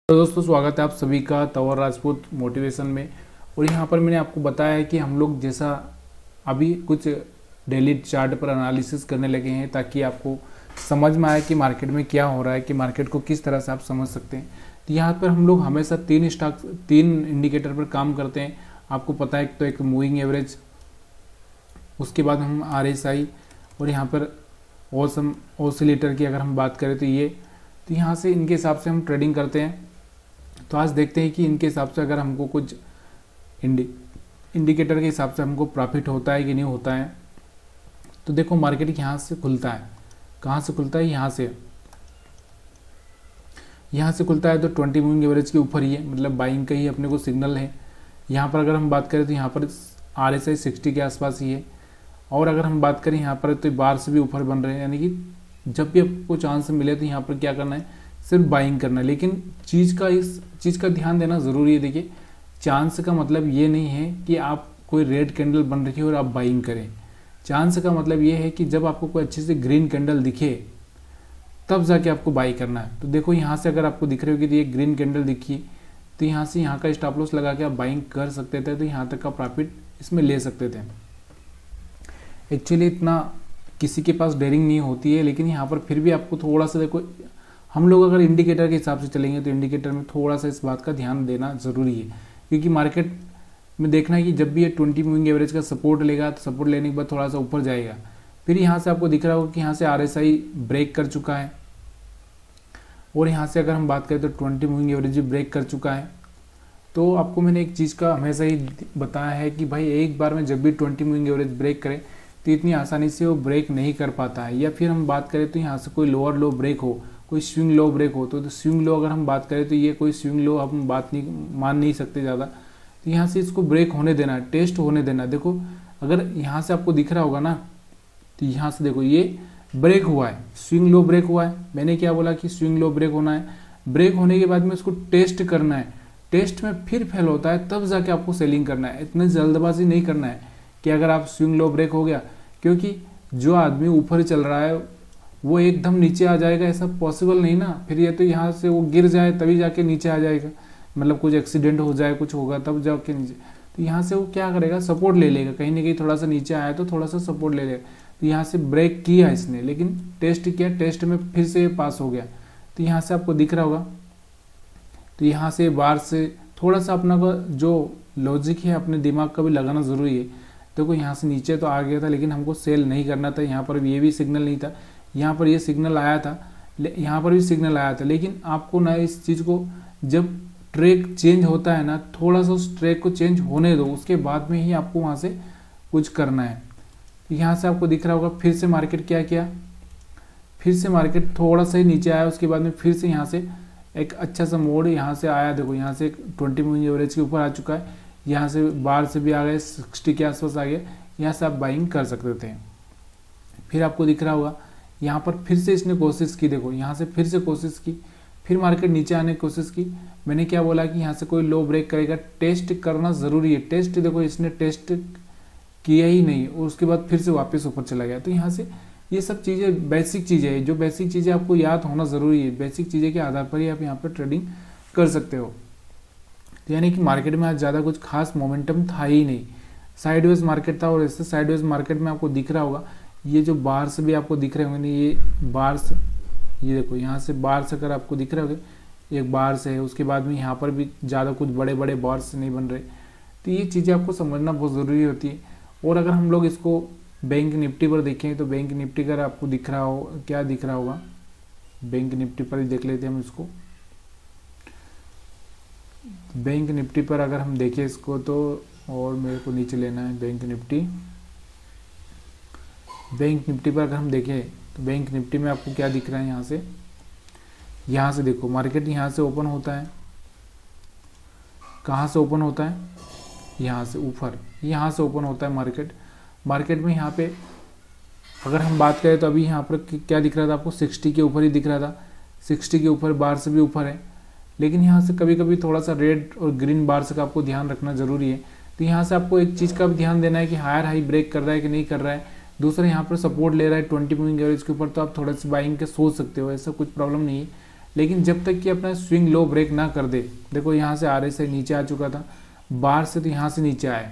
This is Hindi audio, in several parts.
तो दोस्तों स्वागत है आप सभी का तंवर राजपूत मोटिवेशन में। और यहाँ पर मैंने आपको बताया है कि हम लोग जैसा अभी कुछ डेली चार्ट पर एनालिसिस करने लगे हैं ताकि आपको समझ में आए कि मार्केट में क्या हो रहा है, कि मार्केट को किस तरह से आप समझ सकते हैं। तो यहाँ पर हम लोग हमेशा तीन इंडिकेटर पर काम करते हैं। आपको पता है तो एक मूविंग एवरेज, उसके बाद हम RSI और यहाँ पर ऑसिलेटर की अगर हम बात करें तो यहाँ से इनके हिसाब से हम ट्रेडिंग करते हैं। तो आज देखते हैं कि इनके हिसाब से अगर हमको कुछ इंडिकेटर के हिसाब से हमको प्रॉफिट होता है कि नहीं होता है। तो देखो मार्केट यहाँ से खुलता है, कहाँ से खुलता है, यहाँ से खुलता है तो 20 मूविंग एवरेज के ऊपर ही है, मतलब बाइंग का ही अपने को सिग्नल है। यहाँ पर अगर हम बात करें तो यहाँ पर RSI 60 के आसपास ही है। और अगर हम बात करें यहाँ पर तो बार से भी ऊपर बन रहे हैं, यानी कि जब भी आपको चांस मिले तो यहाँ पर क्या करना है, सिर्फ बाइंग करना है। लेकिन इस चीज़ का ध्यान देना ज़रूरी है। देखिए चांस का मतलब ये नहीं है कि आप कोई रेड कैंडल बन रही है और आप बाइंग करें। चांस का मतलब ये है कि जब आपको कोई अच्छे से ग्रीन कैंडल दिखे तब जाके आपको बाई करना है। तो देखो यहाँ से अगर आपको दिख रही होगी तो ये ग्रीन कैंडल दिखी तो यहाँ से यहाँ का स्टॉप लॉस लगा के आप बाइंग कर सकते थे, तो यहाँ तक का प्रॉफिट इसमें ले सकते थे। एक्चुअली इतना किसी के पास डेयरिंग नहीं होती है, लेकिन यहाँ पर फिर भी आपको थोड़ा सा देखो, हम लोग अगर इंडिकेटर के हिसाब से चलेंगे तो इंडिकेटर में थोड़ा सा इस बात का ध्यान देना ज़रूरी है, क्योंकि मार्केट में देखना है कि जब भी ये 20 मूविंग एवरेज का सपोर्ट लेगा तो सपोर्ट लेने के बाद थोड़ा सा ऊपर जाएगा। फिर यहाँ से आपको दिख रहा होगा कि यहाँ से RSI ब्रेक कर चुका है और यहाँ से अगर हम बात करें तो 20 मूविंग एवरेज भी ब्रेक कर चुका है। तो आपको मैंने एक चीज़ का हमेशा ही बताया है कि भाई एक बार में जब भी 20 मूविंग एवरेज ब्रेक करे तो इतनी आसानी से वो ब्रेक नहीं कर पाता है। या फिर हम बात करें तो यहाँ से कोई लोअर लो ब्रेक हो, कोई स्विंग लो ब्रेक हो, तो स्विंग लो अगर हम बात करें तो ये कोई स्विंग लो हम मान नहीं सकते ज़्यादा। तो यहाँ से इसको ब्रेक होने देना, टेस्ट होने देना। देखो अगर यहाँ से आपको दिख रहा होगा ना, तो यहाँ से देखो ये ब्रेक हुआ है, स्विंग लो ब्रेक हुआ है। मैंने क्या बोला कि स्विंग लो ब्रेक होना है। ब्रेक होने के बाद में इसको टेस्ट करना है, टेस्ट में फिर फेल होता है तब जाके आपको सेलिंग करना है। इतनी जल्दबाजी नहीं करना है कि अगर आप स्विंग लो ब्रेक हो गया, क्योंकि जो आदमी ऊपर चल रहा है वो एकदम नीचे आ जाएगा, ऐसा पॉसिबल नहीं ना। फिर ये तो यहाँ से वो गिर जाए तभी जाके नीचे आ जाएगा, मतलब कुछ एक्सीडेंट हो जाए, कुछ होगा तब जाके नीचे। तो यहाँ से वो क्या करेगा, सपोर्ट ले लेगा, कहीं ना कहीं थोड़ा सा नीचे आया तो थोड़ा सा सपोर्ट ले लेगा। तो यहाँ से ब्रेक किया इसने, लेकिन टेस्ट किया, टेस्ट में फिर से पास हो गया। तो यहाँ से आपको दिख रहा होगा, तो यहाँ से बार से थोड़ा सा अपना जो लॉजिक है अपने दिमाग का भी लगाना ज़रूरी है। देखो यहाँ से नीचे तो आ गया था, लेकिन हमको सेल नहीं करना था। यहाँ पर ये भी सिग्नल नहीं था, यहाँ पर ये सिग्नल आया था, यहाँ पर भी सिग्नल आया था। लेकिन आपको ना इस चीज़ को, जब ट्रैक चेंज होता है ना, थोड़ा सा उस ट्रैक को चेंज होने दो, उसके बाद में ही आपको वहाँ से कुछ करना है। यहाँ से आपको दिख रहा होगा फिर से मार्केट क्या किया, फिर से मार्केट थोड़ा सा ही नीचे आया, उसके बाद में फिर से यहाँ से एक अच्छा सा मोड़ यहाँ से आया। देखो यहाँ से 20 मूविंग एवरेज के ऊपर आ चुका है, यहाँ से बार से भी आ गए, 60 के आसपास आ गए। यहाँ से आप बाइंग कर सकते थे। फिर आपको दिख रहा होगा यहाँ पर फिर से इसने कोशिश की, देखो यहाँ से फिर से कोशिश की, फिर मार्केट नीचे आने की कोशिश की। मैंने क्या बोला कि यहाँ से कोई लो ब्रेक करेगा, टेस्ट करना ज़रूरी है। टेस्ट देखो इसने टेस्ट किया ही नहीं और उसके बाद फिर से वापस ऊपर चला गया। तो यहाँ से ये सब चीज़ें बेसिक चीज़ें हैं, जो बेसिक चीज़ें आपको याद होना ज़रूरी है। बेसिक चीज़ें के आधार पर ही आप यहाँ पर ट्रेडिंग कर सकते हो। तो यानी कि मार्केट में आज ज़्यादा कुछ खास मोमेंटम था ही नहीं, साइडवेज मार्केट था। और ऐसे साइडवेज मार्केट में आपको दिख रहा होगा, ये जो बार से भी आपको दिख रहे होंगे, ये बार से, ये देखो यहाँ से बार से अगर आपको दिख रहे होंगे, एक बार से है, उसके बाद में यहाँ पर भी ज़्यादा कुछ बड़े बड़े बार से नहीं बन रहे। तो ये चीज़ें आपको समझना बहुत ज़रूरी होती है। और अगर हम लोग इसको बैंक निफ्टी पर देखें तो बैंक निफ्टी का आपको दिख रहा हो, क्या दिख रहा होगा, बैंक निफ्टी पर ही देख लेते हैं हम इसको। बैंक निफ्टी पर अगर हम देखें इसको तो, और मेरे को नीचे लेना है बैंक निफ्टी। बैंक निफ्टी पर अगर हम देखें तो बैंक निफ्टी में आपको क्या दिख रहा है, यहाँ से देखो मार्केट यहाँ से ओपन होता है, कहाँ से ओपन होता है, यहाँ से ऊपर, यहाँ से ओपन होता है मार्केट में। यहाँ पे अगर हम बात करें तो अभी यहाँ पर क्या दिख रहा था आपको, 60 के ऊपर ही दिख रहा था, 60 के ऊपर, बार से भी ऊपर है। लेकिन यहाँ से कभी कभी थोड़ा सा रेड और ग्रीन बार से का आपको ध्यान रखना जरूरी है। तो यहाँ से आपको एक चीज़ का भी ध्यान देना है कि हायर हाई ब्रेक कर रहा है कि नहीं कर रहा है। दूसरा यहाँ पर सपोर्ट ले रहा है 20 मूविंग एवरेज के ऊपर, तो आप थोड़ा सी बाइंग के सोच सकते हो, ऐसा कुछ प्रॉब्लम नहीं है। लेकिन जब तक कि अपना स्विंग लो ब्रेक ना कर दे, देखो यहाँ से RSI नीचे आ चुका था बार से, तो यहाँ से नीचे आए,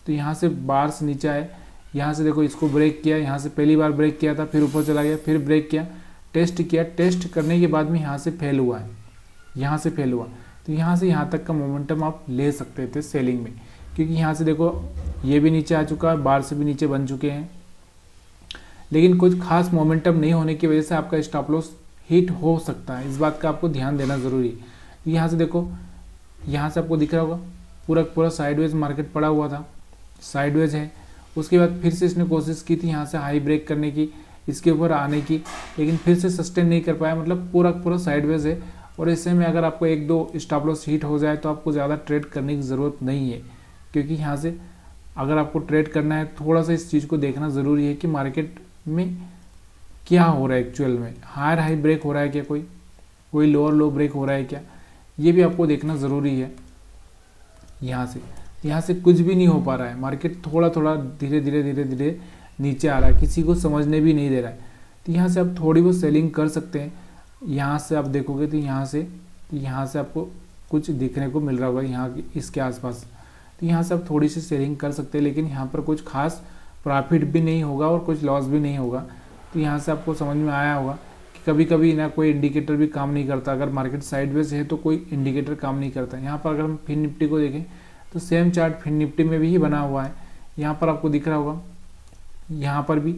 तो यहाँ से बार से नीचे आए, यहाँ से देखो इसको ब्रेक किया, यहाँ से पहली बार ब्रेक किया था, फिर ऊपर चला गया, फिर ब्रेक किया, टेस्ट किया, टेस्ट करने के बाद में यहाँ से फेल हुआ है, यहाँ से फेल हुआ, तो यहाँ से यहाँ तक का मोमेंटम आप ले सकते थे सेलिंग में, क्योंकि यहाँ से देखो ये भी नीचे आ चुका है, बार से भी नीचे बन चुके हैं, लेकिन कुछ खास मोमेंटम नहीं होने की वजह से आपका स्टॉप लॉस हिट हो सकता है। इस बात का आपको ध्यान देना ज़रूरी है। यहाँ से देखो, यहाँ से आपको दिख रहा होगा पूरा पूरा साइडवेज मार्केट पड़ा हुआ था, साइडवेज है। उसके बाद फिर से इसने कोशिश की थी यहाँ से हाई ब्रेक करने की, इसके ऊपर आने की, लेकिन फिर से सस्टेन नहीं कर पाया, मतलब पूरा पूरा साइडवेज है। और ऐसे में अगर आपको एक दो स्टॉप लॉस हिट हो जाए तो आपको ज़्यादा ट्रेड करने की ज़रूरत नहीं है, क्योंकि यहाँ से अगर आपको ट्रेड करना है थोड़ा सा इस चीज़ को देखना ज़रूरी है कि मार्केट में क्या हो रहा है एक्चुअल में, हायर हाई ब्रेक हो रहा है क्या, कोई लोअर लो ब्रेक हो रहा है क्या, ये भी आपको देखना ज़रूरी है। यहाँ से कुछ भी नहीं हो पा रहा है, मार्केट थोड़ा थोड़ा धीरे धीरे नीचे आ रहा है, किसी को समझने भी नहीं दे रहा है। तो यहाँ से आप थोड़ी बहुत सेलिंग कर सकते हैं। यहाँ से आप देखोगे तो यहाँ से आपको कुछ दिखने को मिल रहा होगा यहाँ इसके आसपास, तो यहाँ से आप थोड़ी सी सेलिंग कर सकते हैं, लेकिन यहाँ पर कुछ खास प्रॉफिट भी नहीं होगा और कुछ लॉस भी नहीं होगा। तो यहाँ से आपको समझ में आया होगा कि कभी कभी ना कोई इंडिकेटर भी काम नहीं करता, अगर मार्केट साइडवेज है तो कोई इंडिकेटर काम नहीं करता। यहाँ पर अगर हम फिन निफ्टी को देखें तो सेम चार्ट फिन निफ्टी में भी बना हुआ है, यहाँ पर आपको दिख रहा होगा, यहाँ पर भी,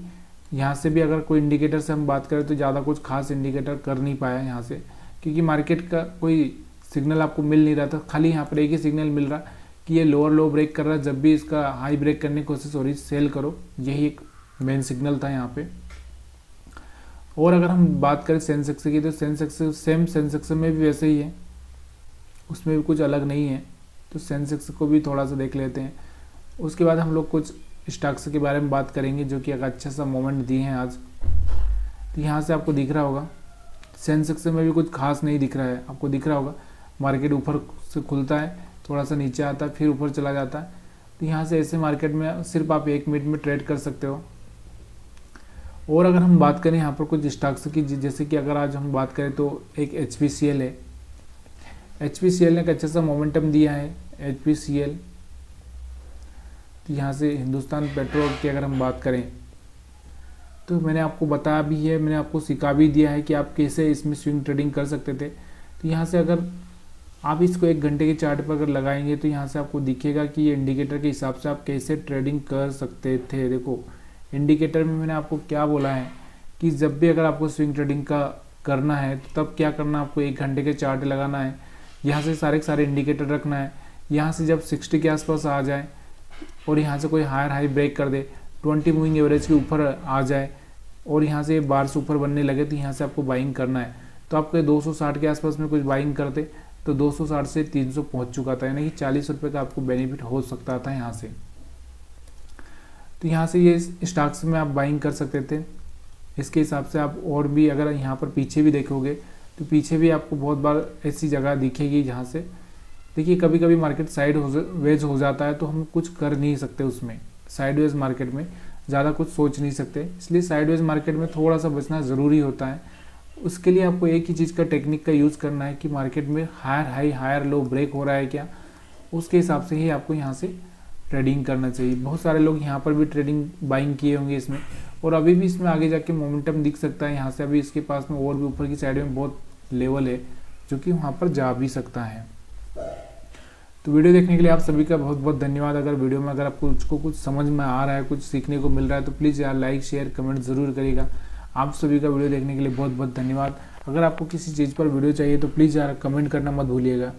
यहाँ से भी अगर कोई इंडिकेटर से हम बात करें तो ज़्यादा कुछ खास इंडिकेटर कर नहीं पाया यहाँ से, क्योंकि मार्केट का कोई सिग्नल आपको मिल नहीं रहा था। खाली यहाँ पर एक ही सिग्नल मिल रहा कि ये लोअर लो ब्रेक कर रहा है, जब भी इसका हाई ब्रेक करने की कोशिश हो रही सेल करो, यही एक मेन सिग्नल था यहाँ पे। और अगर हम बात करें सेंसेक्स की तो सेंसेक्स में भी वैसे ही है, उसमें भी कुछ अलग नहीं है, तो सेंसेक्स को भी थोड़ा सा देख लेते हैं। उसके बाद हम लोग कुछ स्टॉक्स के बारे में बात करेंगे जो कि एक अच्छा सा मोमेंट दिए हैं आज। तो यहाँ से आपको दिख रहा होगा सेंसेक्स में भी कुछ खास नहीं दिख रहा है, आपको दिख रहा होगा मार्केट ऊपर से खुलता है, थोड़ा सा नीचे आता है, फिर ऊपर चला जाता है। तो यहाँ से ऐसे मार्केट में सिर्फ आप 1 मिनट में ट्रेड कर सकते हो। और अगर हम बात करें यहाँ पर कुछ स्टॉक्स की, जैसे कि अगर आज हम बात करें तो एक HPCL है, HPCL ने एक अच्छा सा मोमेंटम दिया है। HPCL, तो यहाँ से हिंदुस्तान पेट्रोल की अगर हम बात करें तो मैंने आपको बताया भी है, मैंने आपको सिखा भी दिया है कि आप कैसे इसमें स्विंग ट्रेडिंग कर सकते थे। तो यहाँ से अगर आप इसको 1 घंटे के चार्ट पर अगर लगाएंगे तो यहाँ से आपको दिखेगा कि ये इंडिकेटर के हिसाब से आप कैसे ट्रेडिंग कर सकते थे। देखो इंडिकेटर में मैंने आपको क्या बोला है कि जब भी अगर आपको स्विंग ट्रेडिंग का करना है तो तब क्या करना, आपको 1 घंटे के चार्ट लगाना है, यहाँ से सारे इंडिकेटर रखना है। यहाँ से जब 60 के आसपास आ जाए और यहाँ से कोई हायर हाई ब्रेक कर दे, 20 मूविंग एवरेज के ऊपर आ जाए और यहाँ से बार से ऊपर बनने लगे, तो यहाँ से आपको बाइंग करना है। तो आपके 260 के आसपास में कुछ बाइंग करते तो 260 से 300 पहुँच चुका था, यानी कि 40 रुपये का आपको बेनिफिट हो सकता था यहाँ से। तो यहाँ से ये स्टॉक्स में आप बाइंग कर सकते थे। इसके हिसाब से आप और भी अगर यहाँ पर पीछे भी देखोगे तो पीछे भी आपको बहुत बार ऐसी जगह दिखेगी जहाँ से, देखिए कभी कभी मार्केट साइडवेज हो जाता है तो हम कुछ कर नहीं सकते उसमें, साइडवेज मार्केट में ज़्यादा कुछ सोच नहीं सकते, इसलिए साइडवेज मार्केट में थोड़ा सा बचना ज़रूरी होता है। उसके लिए आपको एक ही चीज़ का टेक्निक का यूज़ करना है कि मार्केट में higher high higher low break हो रहा है क्या, उसके हिसाब से ही आपको यहाँ से ट्रेडिंग करना चाहिए। बहुत सारे लोग यहाँ पर भी ट्रेडिंग बाइंग किए होंगे इसमें, और अभी भी इसमें आगे जाके मोमेंटम दिख सकता है। यहाँ से अभी इसके पास में और भी ऊपर की साइड में बहुत लेवल है जो कि वहाँ पर जा भी सकता है। तो वीडियो देखने के लिए आप सभी का बहुत बहुत धन्यवाद। अगर वीडियो में अगर आपको कुछ समझ में आ रहा है, कुछ सीखने को मिल रहा है तो प्लीज़ यार लाइक शेयर कमेंट ज़रूर करिएगा। आप सभी का वीडियो देखने के लिए बहुत बहुत धन्यवाद। अगर आपको किसी चीज़ पर वीडियो चाहिए तो प्लीज़ यार कमेंट करना मत भूलिएगा।